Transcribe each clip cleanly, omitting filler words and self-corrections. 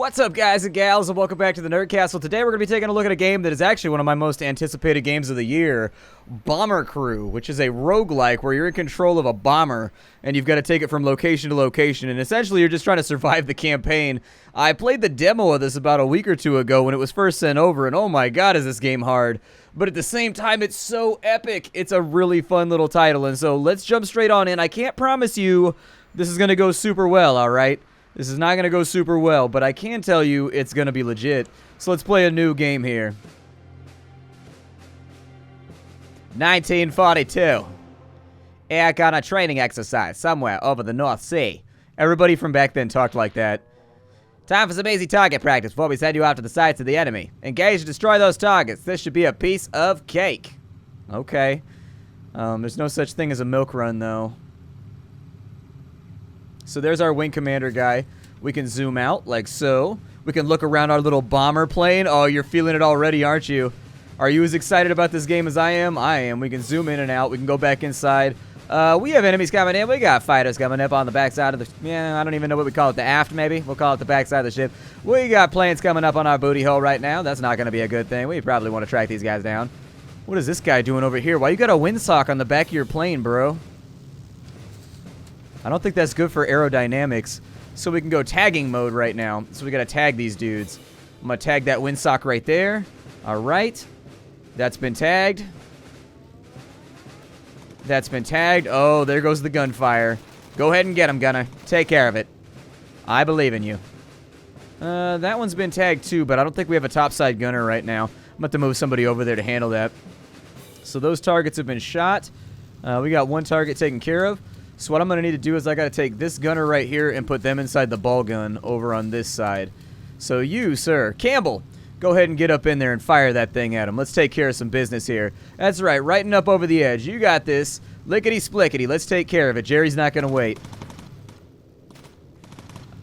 What's up, guys and gals, and welcome back to the Nerd Castle. Today we're going to be taking a look at a game that is actually one of my most anticipated games of the year, Bomber Crew, which is a roguelike where you're in control of a bomber, and you've got to take it from location to location, and essentially you're just trying to survive the campaign. I played the demo of this about a week or two ago when it was first sent over, and oh my god, is this game hard. But at the same time, it's so epic. It's a really fun little title, and so let's jump straight on in. I can't promise you this is going to go super well, alright? This is not going to go super well, but I can tell you it's going to be legit. So let's play a new game here. 1942. Eric on a training exercise somewhere over the North Sea. Everybody from back then talked like that. Time for some easy target practice before we send you out to the sights of the enemy. Engage and destroy those targets. This should be a piece of cake. Okay. There's no such thing as a milk run, though. So there's our wing commander guy. We can zoom out like so. We can look around our little bomber plane. Oh, you're feeling it already, aren't you? Are you as excited about this game as I am? I am. We can zoom in and out. We can go back inside. We have enemies coming in. We got fighters coming up on the backside of the... Yeah, I don't even know what we call it. The aft, maybe? We'll call it the backside of the ship. We got planes coming up on our booty hole right now. That's not going to be a good thing. We probably want to track these guys down. What is this guy doing over here? Why you got a windsock on the back of your plane, bro? I don't think that's good for aerodynamics. So we can go tagging mode right now. So we gotta tag these dudes. I'm gonna tag that windsock right there. Alright. That's been tagged. That's been tagged. Oh, there goes the gunfire. Go ahead and get him, Gunner. Take care of it. I believe in you. That one's been tagged too, but I don't think we have a topside gunner right now. I'm gonna have to move somebody over there to handle that. So those targets have been shot. We got one target taken care of. So what I'm going to need to do is I got to take this gunner right here and put them inside the ball gun over on this side. So you, sir, Campbell, go ahead and get up in there and fire that thing at him. Let's take care of some business here. That's right, right and up over the edge. You got this. Lickety-splickety. Let's take care of it. Jerry's not going to wait.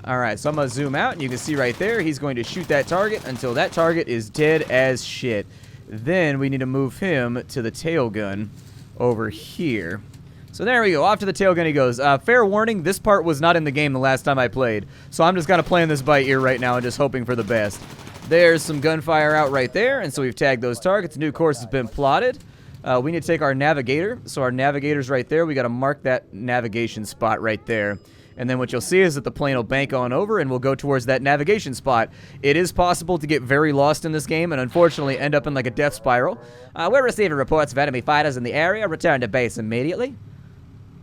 Alright, so I'm going to zoom out, and you can see right there, he's going to shoot that target until that target is dead as shit. Then we need to move him to the tail gun over here. So there we go. Off to the tail gun he goes. Fair warning, this part was not in the game the last time I played. So I'm just kind of playing this by ear right now and just hoping for the best. There's some gunfire out right there, and so we've tagged those targets. A new course has been plotted. We need to take our navigator. So our navigator's right there. We got to mark that navigation spot right there. And then what you'll see is that the plane will bank on over and we'll go towards that navigation spot. It is possible to get very lost in this game and unfortunately end up in like a death spiral. We're receiving reports of enemy fighters in the area. Return to base immediately.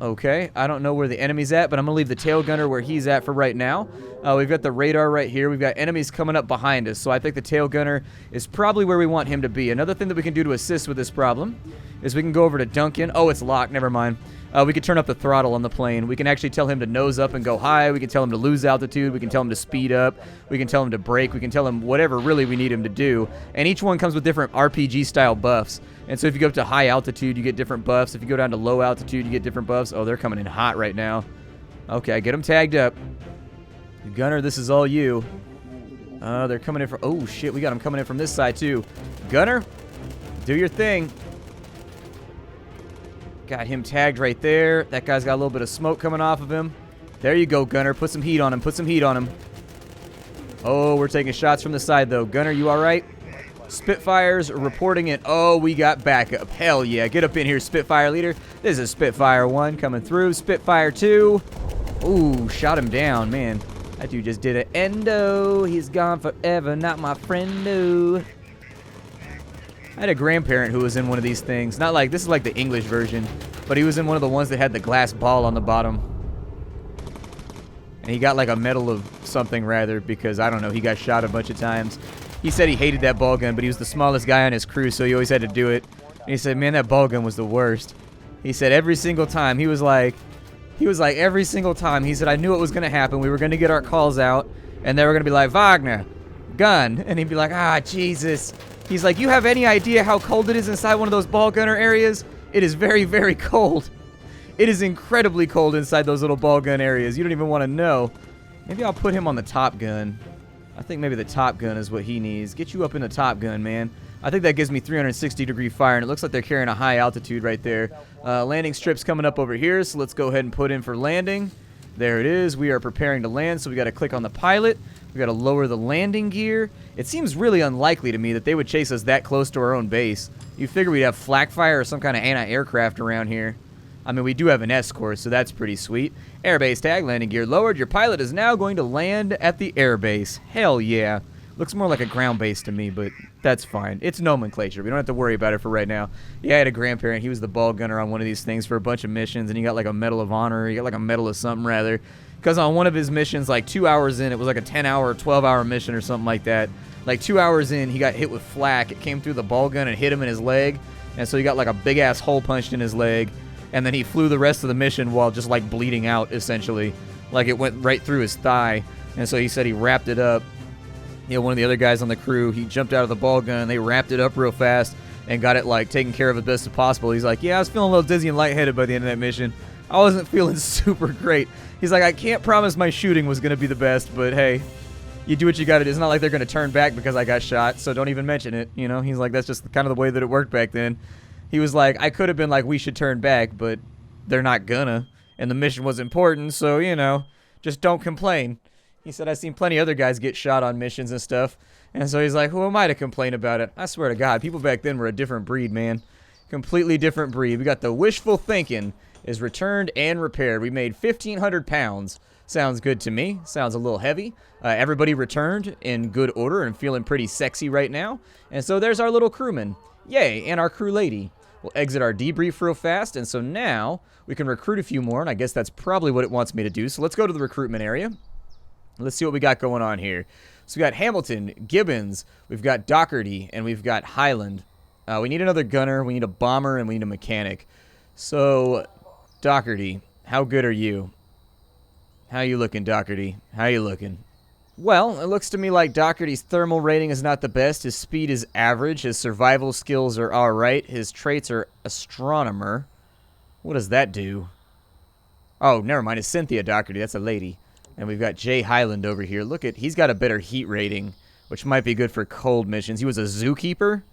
Okay, I don't know where the enemy's at, but I'm going to leave the tail gunner where he's at for right now. We've got the radar right here. We've got enemies coming up behind us, so I think the tail gunner is probably where we want him to be. Another thing that we can do to assist with this problem is we can go over to Duncan. Oh, it's locked. Never mind. We can turn up the throttle on the plane. We can actually tell him to nose up and go high. We can tell him to lose altitude. We can tell him to speed up. We can tell him to brake. We can tell him whatever really we need him to do. And each one comes with different RPG-style buffs. And so if you go up to high altitude, you get different buffs. If you go down to low altitude, you get different buffs. Oh, they're coming in hot right now. Okay, get them tagged up. Gunner, this is all you. They're coming in from... Oh, shit, we got them coming in from this side, too. Gunner, do your thing. Got him tagged right there. That guy's got a little bit of smoke coming off of him. There you go, Gunner. Put some heat on him. Put some heat on him. Oh, we're taking shots from the side, though. Gunner, you all right? Spitfires reporting it. Oh, we got backup. Hell yeah. Get up in here, Spitfire leader. This is Spitfire 1 coming through. Spitfire 2. Ooh, shot him down, man. That dude just did an endo. He's gone forever, not my friendo. I had a grandparent who was in one of these things. Not like, this is like the English version, but he was in one of the ones that had the glass ball on the bottom. And he got like a medal of something rather because, I don't know, he got shot a bunch of times. He said he hated that ball gun, but he was the smallest guy on his crew, so he always had to do it. And he said, man, that ball gun was the worst. He said every single time, he was like every single time, he said, I knew it was going to happen. We were going to get our calls out, and they were going to be like, Wagner, gun. And he'd be like, ah, Jesus. He's like, you have any idea how cold it is inside one of those ball gunner areas? It is very, very cold. It is incredibly cold inside those little ball gun areas. You don't even want to know. Maybe I'll put him on the top gun. I think maybe the top gun is what he needs. Get you up in the top gun, man. I think that gives me 360-degree fire, and it looks like they're carrying a high altitude right there. Landing strip's coming up over here, so let's go ahead and put in for landing. There it is. We are preparing to land, so we got to click on the pilot. We got to lower the landing gear. It seems really unlikely to me that they would chase us that close to our own base. You figure we'd have flak fire or some kind of anti-aircraft around here. I mean, we do have an escort, so that's pretty sweet. Airbase tag, landing gear lowered. Your pilot is now going to land at the airbase. Hell yeah. Looks more like a ground base to me, but that's fine. It's nomenclature. We don't have to worry about it for right now. Yeah, I had a grandparent. He was the ball gunner on one of these things for a bunch of missions, and he got like a Medal of Honor. He got like a Medal of something, rather. Because on one of his missions, like 2 hours in, it was like a 10-hour, 12-hour mission or something like that. Like 2 hours in, he got hit with flak. It came through the ball gun and hit him in his leg. And so he got like a big-ass hole punched in his leg. And then he flew the rest of the mission while just like bleeding out, essentially. Like it went right through his thigh. And so he said he wrapped it up. You know, one of the other guys on the crew, he jumped out of the ball gun. They wrapped it up real fast and got it like taken care of as best as possible. He's like, yeah, I was feeling a little dizzy and lightheaded by the end of that mission. I wasn't feeling super great. He's like, I can't promise my shooting was going to be the best, but hey, you do what you got to do. It's not like they're going to turn back because I got shot, so don't even mention it. You know, he's like, that's just kind of the way that it worked back then. He was like, I could have been like, we should turn back, but they're not gonna. And the mission was important, so, you know, just don't complain. He said, I've seen plenty of other guys get shot on missions and stuff. And so he's like, who am I to complain about it? I swear to God, people back then were a different breed, man. Completely different breed. We got the wishful thinking is returned and repaired. We made 1,500 pounds. Sounds good to me. Sounds a little heavy. Everybody returned in good order and feeling pretty sexy right now. And so there's our little crewman. Yay, and our crew lady. We'll exit our debrief real fast. And so now we can recruit a few more. And I guess that's probably what it wants me to do. So let's go to the recruitment area. Let's see what we got going on here. So we got Hamilton, Gibbons, we've got Doherty, and we've got Highland. We need another gunner, we need a bomber, and we need a mechanic. So, Doherty, how good are you? How you looking, Doherty? How you looking? Well, it looks to me like Doherty's thermal rating is not the best. His speed is average. His survival skills are alright. His traits are astronomer. What does that do? Oh, never mind. It's Cynthia Doherty. That's a lady. And we've got Jay Highland over here. Look at, he's got a better heat rating, which might be good for cold missions. He was a zookeeper.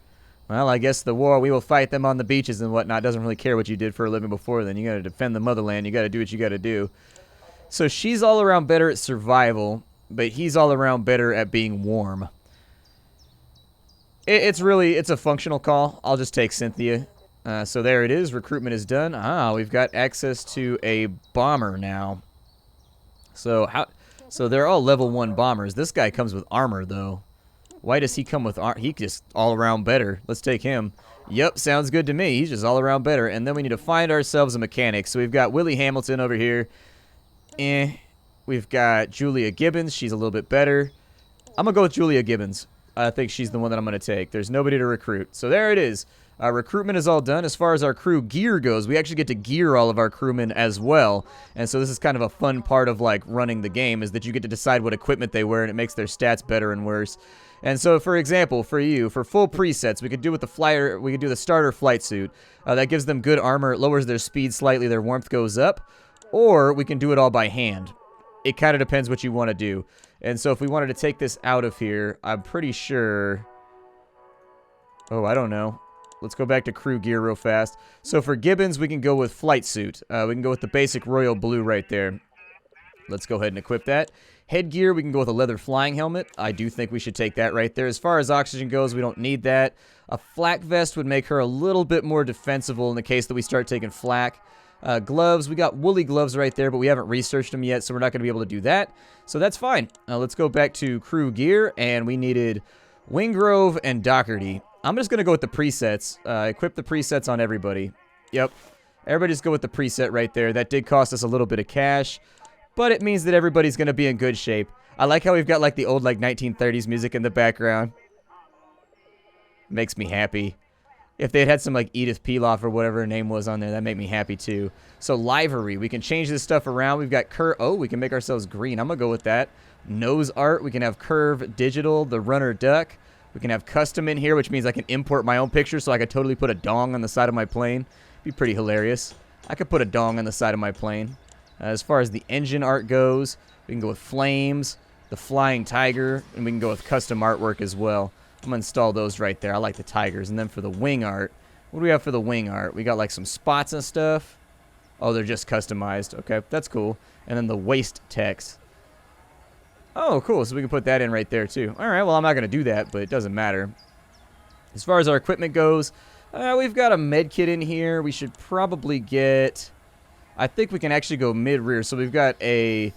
Well, I guess the war, we will fight them on the beaches and whatnot. Doesn't really care what you did for a living before then. You got to defend the motherland. You got to do what you got to do. So she's all around better at survival, but he's all around better at being warm. It's a functional call. I'll just take Cynthia. So there it is. Recruitment is done. Ah, we've got access to a bomber now. So they're all level 1 bombers. This guy comes with armor, though. Why does he come with armor? He just all around better. Let's take him. Yep, sounds good to me. He's just all around better. And then we need to find ourselves a mechanic. So we've got Willie Hamilton over here. We've got Julia Gibbons. She's a little bit better. I'm going to go with Julia Gibbons. I think she's the one that I'm going to take. There's nobody to recruit. So there it is. Recruitment is all done. As far as our crew gear goes, we actually get to gear all of our crewmen as well. And so this is kind of a fun part of like running the game, is that you get to decide what equipment they wear, and it makes their stats better and worse. And so, for example, for you, for full presets, we could do with the flyer, we could do the starter flight suit. That gives them good armor. It lowers their speed slightly. Their warmth goes up. Or we can do it all by hand. It kind of depends what you want to do. And so if we wanted to take this out of here, I'm pretty sure... Oh, I don't know. Let's go back to crew gear real fast. So for Gibbons, we can go with flight suit. We can go with the basic royal blue right there. Let's go ahead and equip that. Headgear, we can go with a leather flying helmet. I do think we should take that right there. As far as oxygen goes, we don't need that. A flak vest would make her a little bit more defensible in the case that we start taking flak. Gloves, we got woolly gloves right there, but we haven't researched them yet, so we're not going to be able to do that. So that's fine. Let's go back to crew gear, and we needed Wingrove and Doherty. I'm just going to go with the presets. Equip the presets on everybody. Yep. Everybody just go with the preset right there. That did cost us a little bit of cash, but it means that everybody's going to be in good shape. I like how we've got like the old like 1930s music in the background. Makes me happy. If they had some like Edith Piaf or whatever her name was on there, that made me happy too. So livery, we can change this stuff around. We've got oh, we can make ourselves green. I'm going to go with that. Nose art, we can have curve digital, the runner duck. We can have custom in here, which means I can import my own picture, so I could totally put a dong on the side of my plane. Be pretty hilarious. I could put a dong on the side of my plane. As far as the engine art goes, we can go with flames, the flying tiger, and we can go with custom artwork as well. I'm going to install those right there. I like the tigers. And then for the wing art, what do we have for the wing art? We got like some spots and stuff. Oh, they're just customized. Okay, that's cool. And then the waist text. Oh, cool. So we can put that in right there, too. All right, well, I'm not going to do that, but it doesn't matter. As far as our equipment goes, we've got a med kit in here. We should probably get... I think we can actually go mid-rear. So we've got a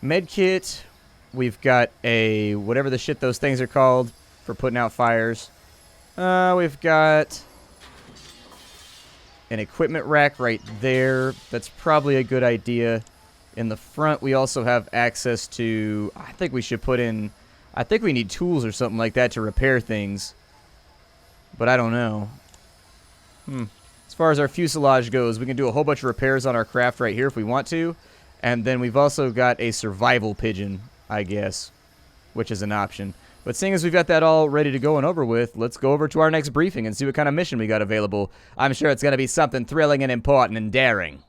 med kit. We've got a... whatever the shit those things are called for putting out fires. We've got an equipment rack right there. That's probably a good idea. In the front, we also have access to... I think we should put in... I think we need tools or something like that to repair things. But I don't know. As far as our fuselage goes, we can do a whole bunch of repairs on our craft right here if we want to. And then we've also got a survival pigeon, I guess, which is an option. But seeing as we've got that all ready to go and over with, let's go over to our next briefing and see what kind of mission we got available. I'm sure it's going to be something thrilling and important and daring.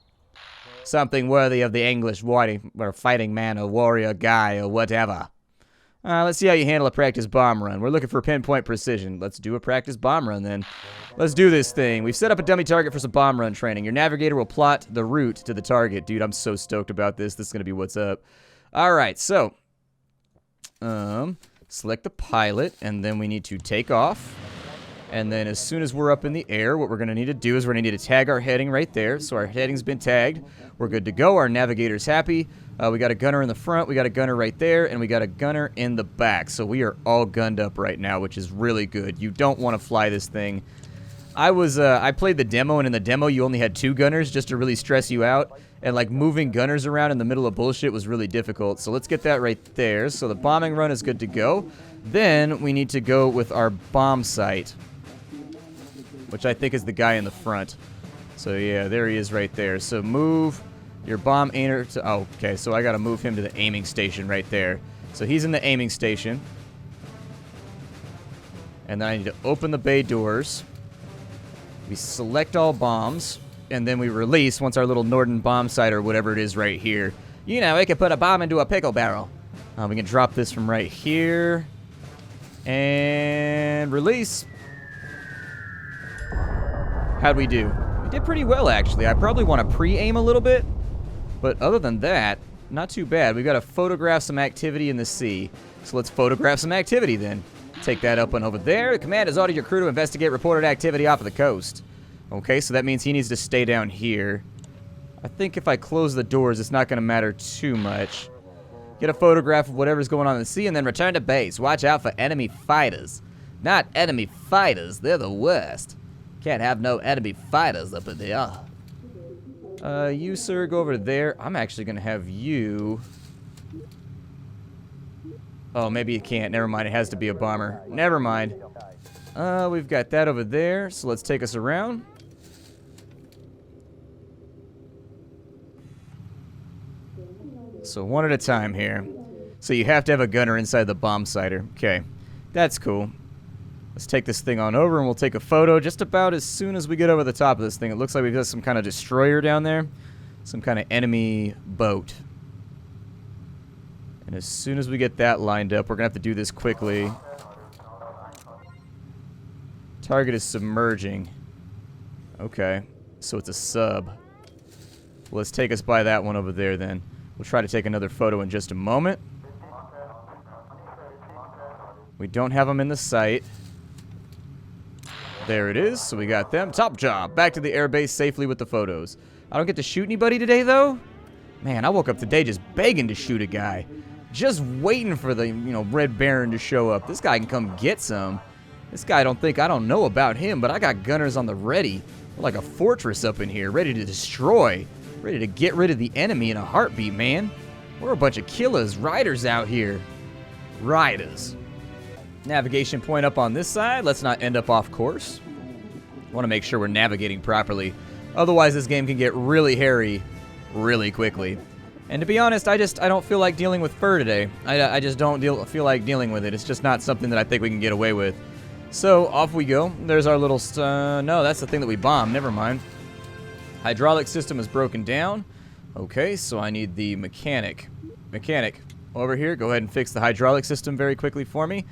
Something worthy of the English fighting man or warrior guy or whatever. Let's see how you handle a practice bomb run. We're looking for pinpoint precision. Let's do a practice bomb run then. Let's do this thing. We've set up a dummy target for some bomb run training. Your navigator will plot the route to the target. Dude, I'm so stoked about this. This is going to be what's up. Alright, so. Select the pilot, and then we need to take off. And then as soon as we're up in the air, what we're going to need to do is we're going to need to tag our heading right there. So our heading's been tagged. We're good to go. Our navigator's happy. We got a gunner in the front. We got a gunner right there. And we got a gunner in the back. So we are all gunned up right now, which is really good. You don't want to fly this thing. I played the demo, and in the demo, you only had 2 gunners just to really stress you out. And, like, moving gunners around in the middle of bullshit was really difficult. So let's get that right there. So the bombing run is good to go. Then we need to go with our bomb site, which I think is the guy in the front. So, yeah, there he is right there. So move your bomb aimer to... Oh, okay, so I got to move him to the aiming station right there. So he's in the aiming station. And then I need to open the bay doors. We select all bombs. And then we release once our little Norden bomb site or whatever it is right here. You know, we can put a bomb into a pickle barrel. We can drop this from right here. And release. How'd we do? We did pretty well, actually. I probably want to pre-aim a little bit. But other than that, not too bad. We've got to photograph some activity in the sea. So let's photograph some activity then. Take that up and over there. The command has ordered your crew to investigate reported activity off of the coast. Okay, so that means he needs to stay down here. I think if I close the doors, it's not going to matter too much. Get a photograph of whatever's going on in the sea and then return to base. Watch out for enemy fighters. Not enemy fighters. They're the worst. Can't have no enemy fighters up in there. You, sir, go over there. I'm actually going to have you... Oh, maybe you can't. Never mind. It has to be a bomber. Never mind. We've got that over there. So let's take us around. So one at a time here. So you have to have a gunner inside the bomb sighter. Okay. That's cool. Let's take this thing on over and we'll take a photo just about as soon as we get over the top of this thing. It looks like we've got some kind of destroyer down there. Some kind of enemy boat. And as soon as we get that lined up, we're going to have to do this quickly. Target is submerging. Okay. So it's a sub. Well, let's take us by that one over there then. We'll try to take another photo in just a moment. We don't have them in the sight. There it is. So we got them. Top job. Back to the airbase safely with the photos. I don't get to shoot anybody today, though? Man, I woke up today just begging to shoot a guy. Just waiting for the, Red Baron to show up. This guy can come get some. This guy I don't know about him, but I got gunners on the ready. We're like a fortress up in here, ready to destroy. Ready to get rid of the enemy in a heartbeat, man. We're a bunch of killers, riders out here. Riders. Navigation point up on this side. Let's not end up off course. Want to make sure we're navigating properly. Otherwise, this game can get really hairy really quickly. And to be honest, I don't feel like dealing with fur today. I just don't feel like dealing with it. It's just not something that I think we can get away with. So, off we go. There's our little... no, that's the thing that we bombed. Never mind. Hydraulic system is broken down. Okay, so I need the mechanic. Mechanic, over here. Go ahead and fix the hydraulic system very quickly for me.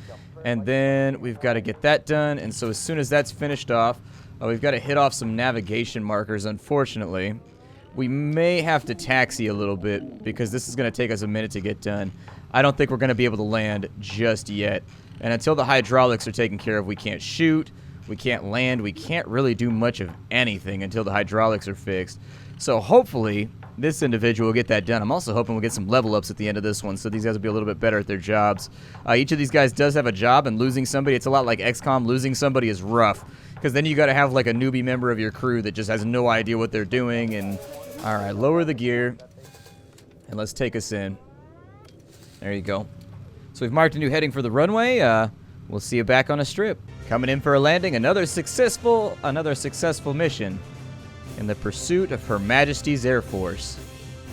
And then we've got to get that done. And so as soon as that's finished off, we've got to hit off some navigation markers, unfortunately. We may have to taxi a little bit because this is going to take us a minute to get done. I don't think we're going to be able to land just yet. And until the hydraulics are taken care of, we can't shoot, we can't land, we can't really do much of anything until the hydraulics are fixed. So hopefully this individual will get that done. I'm also hoping we'll get some level ups at the end of this one, so these guys will be a little bit better at their jobs. Each of these guys does have a job, and losing somebody, it's a lot like XCOM. Losing somebody is rough, because then you got to have like a newbie member of your crew that just has no idea what they're doing. And all right, lower the gear, and let's take us in. There you go. So we've marked a new heading for the runway. We'll see you back on a strip. Coming in for a landing, another successful mission in the pursuit of Her Majesty's Air Force.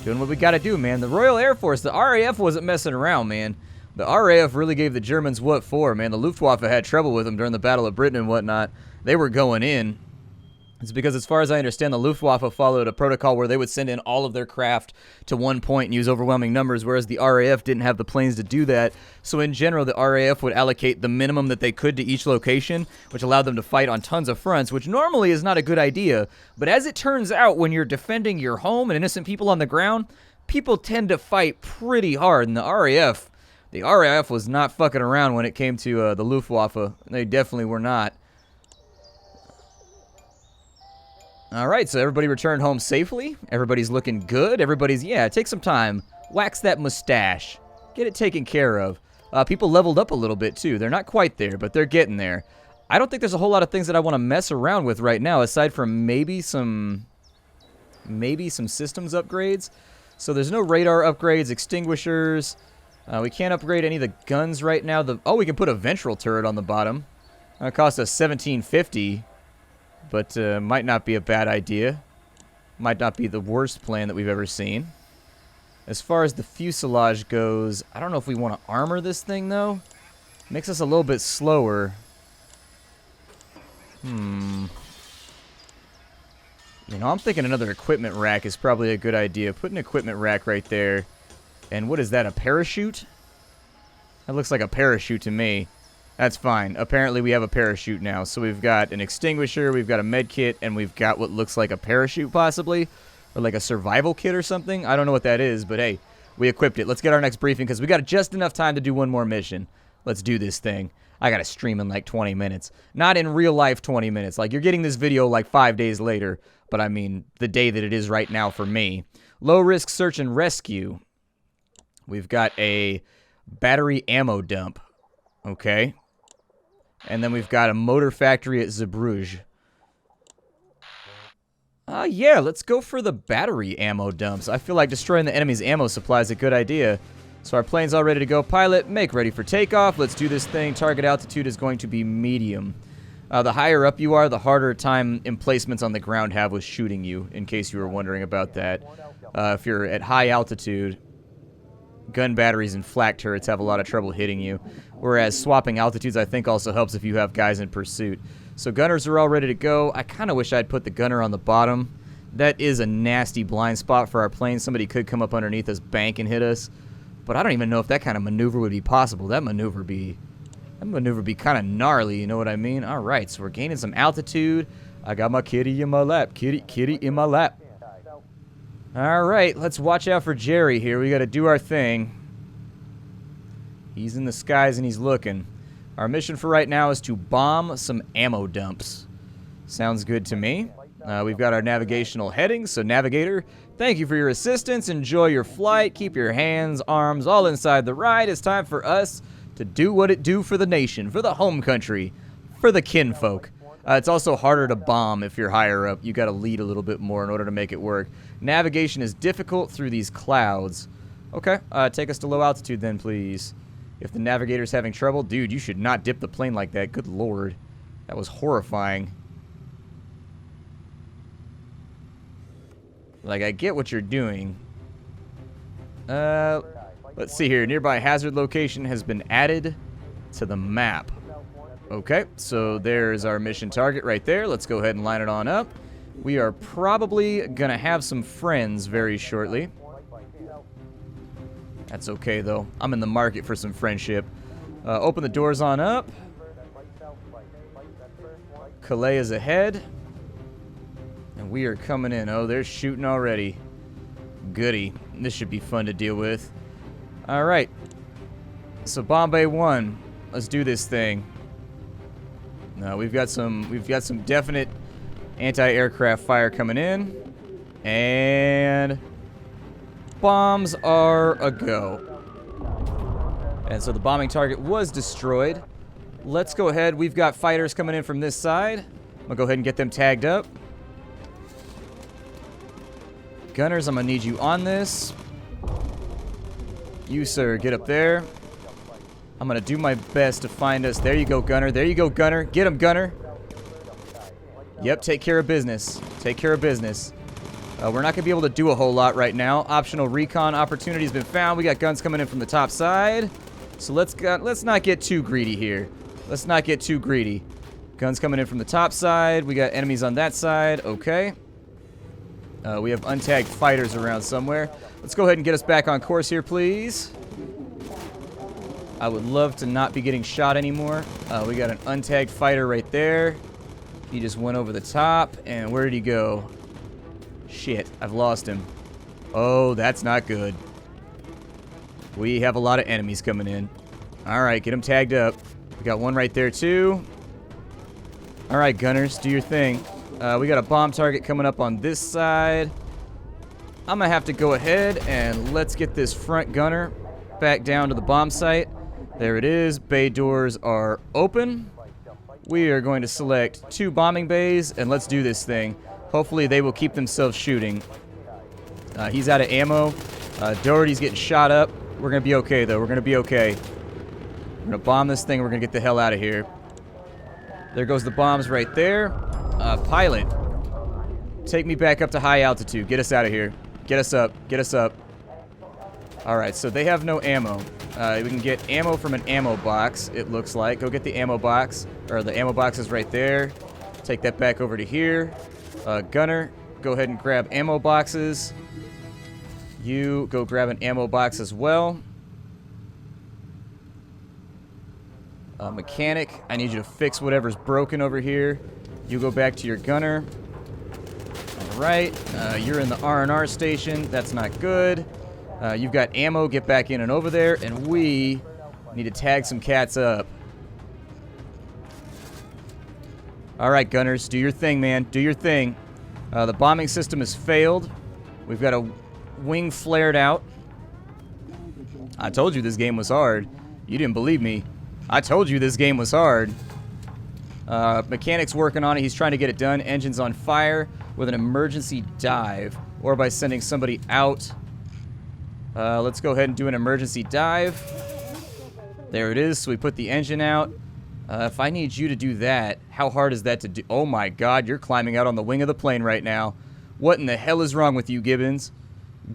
Doing what we gotta do, man. The Royal Air Force, the RAF wasn't messing around, man. The RAF really gave the Germans what for, man. The Luftwaffe had trouble with them during the Battle of Britain and whatnot. They were going in. It's because, as far as I understand, the Luftwaffe followed a protocol where they would send in all of their craft to one point and use overwhelming numbers, whereas the RAF didn't have the planes to do that. So in general, the RAF would allocate the minimum that they could to each location, which allowed them to fight on tons of fronts, which normally is not a good idea. But as it turns out, when you're defending your home and innocent people on the ground, people tend to fight pretty hard. And the RAF was not fucking around when it came to the Luftwaffe. They definitely were not. Alright, so everybody returned home safely. Everybody's looking good. Yeah, take some time. Wax that mustache. Get it taken care of. People leveled up a little bit, too. They're not quite there, but they're getting there. I don't think there's a whole lot of things that I want to mess around with right now, aside from maybe some systems upgrades. So there's no radar upgrades, extinguishers. We can't upgrade any of the guns right now. We can put a ventral turret on the bottom. It costs us $17.50. But might not be a bad idea. Might not be the worst plan that we've ever seen. As far as the fuselage goes, I don't know if we want to armor this thing, though. Makes us a little bit slower. You know, I'm thinking another equipment rack is probably a good idea. Put an equipment rack right there. And what is that, a parachute? That looks like a parachute to me. That's fine. Apparently we have a parachute now. So we've got an extinguisher, we've got a med kit, and we've got what looks like a parachute possibly. Or like a survival kit or something. I don't know what that is, but hey, we equipped it. Let's get our next briefing because we got just enough time to do one more mission. Let's do this thing. I gotta stream in like 20 minutes. Not in real life 20 minutes. Like, you're getting this video like 5 days later. But I mean, the day that it is right now for me. Low risk search and rescue. We've got a battery ammo dump. Okay. And then we've got a motor factory at Zeebrugge. Yeah, let's go for the battery ammo dumps. I feel like destroying the enemy's ammo supply is a good idea. So our plane's all ready to go. Pilot, make ready for takeoff. Let's do this thing. Target altitude is going to be medium. The higher up you are, the harder time emplacements on the ground have with shooting you, in case you were wondering about that. If you're at high altitude, gun batteries and flak turrets have a lot of trouble hitting you. Whereas swapping altitudes, I think, also helps if you have guys in pursuit. So gunners are all ready to go. I kind of wish I'd put the gunner on the bottom. That is a nasty blind spot for our plane. Somebody could come up underneath this bank and hit us. But I don't even know if that kind of maneuver would be possible. That maneuver be kind of gnarly, you know what I mean? All right, so we're gaining some altitude. I got my kitty in my lap. Kitty in my lap. All right, let's watch out for Jerry here. We got to do our thing. He's in the skies and he's looking. Our mission for right now is to bomb some ammo dumps. Sounds good to me. We've got our navigational headings, so navigator, thank you for your assistance. Enjoy your flight. Keep your hands, arms all inside the ride. It's time for us to do what it do for the nation, for the home country, for the kinfolk. It's also harder to bomb if you're higher up. You got to lead a little bit more in order to make it work. Navigation is difficult through these clouds. Okay, take us to low altitude then, please. If the navigator's having trouble, dude, you should not dip the plane like that. Good lord. That was horrifying. Like, I get what you're doing. Let's see here. Nearby hazard location has been added to the map. Okay, so there's our mission target right there. Let's go ahead and line it on up. We are probably going to have some friends very shortly. That's okay, though. I'm in the market for some friendship. Open the doors on up. Calais is ahead. And we are coming in. Oh, they're shooting already. Goody. This should be fun to deal with. All right. so Bombay 1. Let's do this thing. No, we've got some definite anti-aircraft fire coming in. And bombs are a go. And so the bombing target was destroyed. Let's go ahead. We've got fighters coming in from this side. I'm gonna go ahead and get them tagged up. Gunners, I'm gonna need you on this. You, sir, get up there. I'm gonna do my best to find us. There you go, Gunner. There you go, Gunner. Get him, Gunner. Yep, take care of business. Take care of business. We're not gonna be able to do a whole lot right now. Optional recon opportunity has been found. We got guns coming in from the top side. So let's not get too greedy here. Let's not get too greedy. Guns coming in from the top side. We got enemies on that side. Okay. We have untagged fighters around somewhere. Let's go ahead and get us back on course here, please. I would love to not be getting shot anymore. We got an untagged fighter right there. He just went over the top. And where did he go? Shit, I've lost him. Oh, that's not good. We have a lot of enemies coming in. Alright, get them tagged up. We got one right there, too. Alright, gunners, do your thing. We got a bomb target coming up on this side. I'm gonna have to go ahead and let's get this front gunner back down to the bomb site. There it is. Bay doors are open. We are going to select 2 bombing bays, and let's do this thing. Hopefully they will keep themselves shooting. He's out of ammo. Doherty's getting shot up. We're going to be okay, though. We're going to be okay. We're going to bomb this thing. We're going to get the hell out of here. There goes the bombs right there. Pilot, take me back up to high altitude. Get us out of here. Get us up. Get us up. Alright, so they have no ammo. We can get ammo from an ammo box, it looks like. Go get the ammo box. Or the ammo box is right there. Take that back over to here. Gunner, go ahead and grab ammo boxes. You go grab an ammo box as well. Mechanic, I need you to fix whatever's broken over here. You go back to your gunner. Alright, you're in the R&R station. That's not good. You've got ammo. Get back in and over there. And we need to tag some cats up. Alright, gunners. Do your thing, man. Do your thing. The bombing system has failed. We've got a wing flared out. I told you this game was hard. You didn't believe me. I told you this game was hard. Mechanic's working on it. He's trying to get it done. Engine's on fire with an emergency dive. Or by sending somebody out. Let's go ahead and do an emergency dive. There it is. So we put the engine out. If I need you to do that, how hard is that to do? Oh my god, you're climbing out on the wing of the plane right now. What in the hell is wrong with you, Gibbons?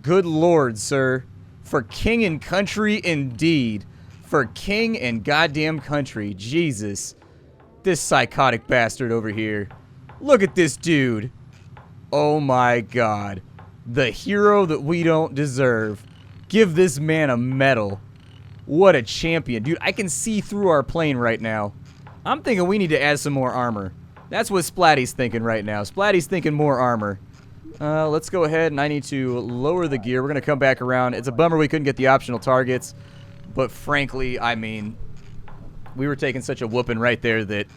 Good lord, sir. For king and country indeed. For king and goddamn country. Jesus. This psychotic bastard over here. Look at this dude. Oh my god. The hero that we don't deserve. Give this man a medal. What a champion. Dude, I can see through our plane right now. I'm thinking we need to add some more armor. That's what Splatty's thinking right now. Splatty's thinking more armor. Let's go ahead and I need to lower the gear. We're going to come back around. It's a bummer we couldn't get the optional targets. But frankly, I mean, we were taking such a whooping right there that,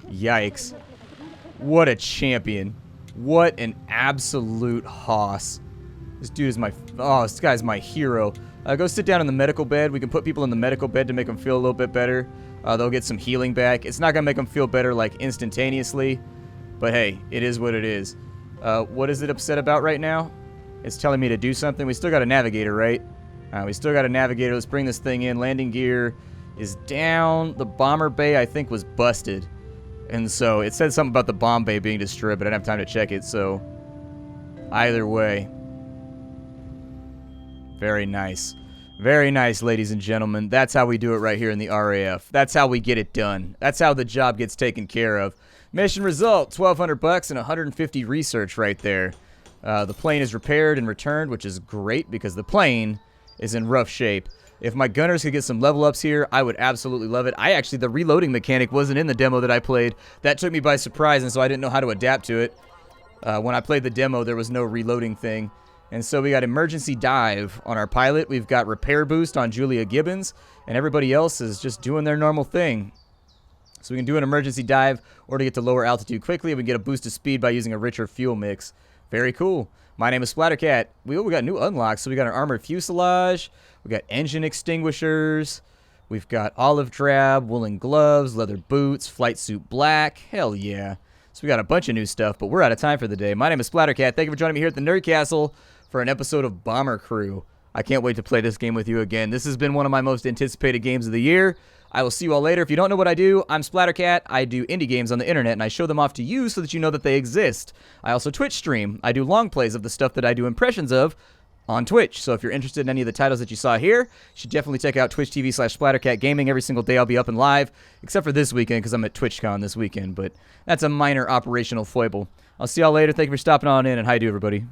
yikes. What a champion. What an absolute hoss. This dude is my, oh, this guy's my hero. Go sit down in the medical bed. We can put people in the medical bed to make them feel a little bit better. They'll get some healing back. It's not going to make them feel better, like, instantaneously. But hey, it is what it is. What is it upset about right now? It's telling me to do something. We still got a navigator, right? We still got a navigator. Let's bring this thing in. Landing gear is down. The bomber bay, I think, was busted. And so it said something about the bomb bay being destroyed, but I didn't have time to check it. So either way. Very nice. Very nice, ladies and gentlemen. That's how we do it right here in the RAF. That's how we get it done. That's how the job gets taken care of. Mission result, $1,200 and 150 research right there. The plane is repaired and returned, which is great because the plane is in rough shape. If my gunners could get some level ups here, I would absolutely love it. The reloading mechanic wasn't in the demo that I played. That took me by surprise, and so I didn't know how to adapt to it. When I played the demo, there was no reloading thing. And so we got emergency dive on our pilot. We've got repair boost on Julia Gibbons. And everybody else is just doing their normal thing. So we can do an emergency dive or to get to lower altitude quickly. We can get a boost of speed by using a richer fuel mix. Very cool. My name is Splattercat. We got new unlocks. So we got an armored fuselage. We got engine extinguishers. We've got olive drab, woolen gloves, leather boots, flight suit black. Hell yeah. So we got a bunch of new stuff, but we're out of time for the day. My name is Splattercat. Thank you for joining me here at the Nerd Castle for an episode of Bomber Crew. I can't wait to play this game with you again. This has been one of my most anticipated games of the year. I will see you all later. If you don't know what I do, I'm Splattercat. I do indie games on the internet, and I show them off to you so that you know that they exist. I also Twitch stream. I do long plays of the stuff that I do impressions of on Twitch. So if you're interested in any of the titles that you saw here, you should definitely check out Twitch TV/Splattercat Gaming. Every single day I'll be up and live, except for this weekend because I'm at TwitchCon this weekend. But that's a minor operational foible. I'll see y'all later. Thank you for stopping on in, and hi to everybody.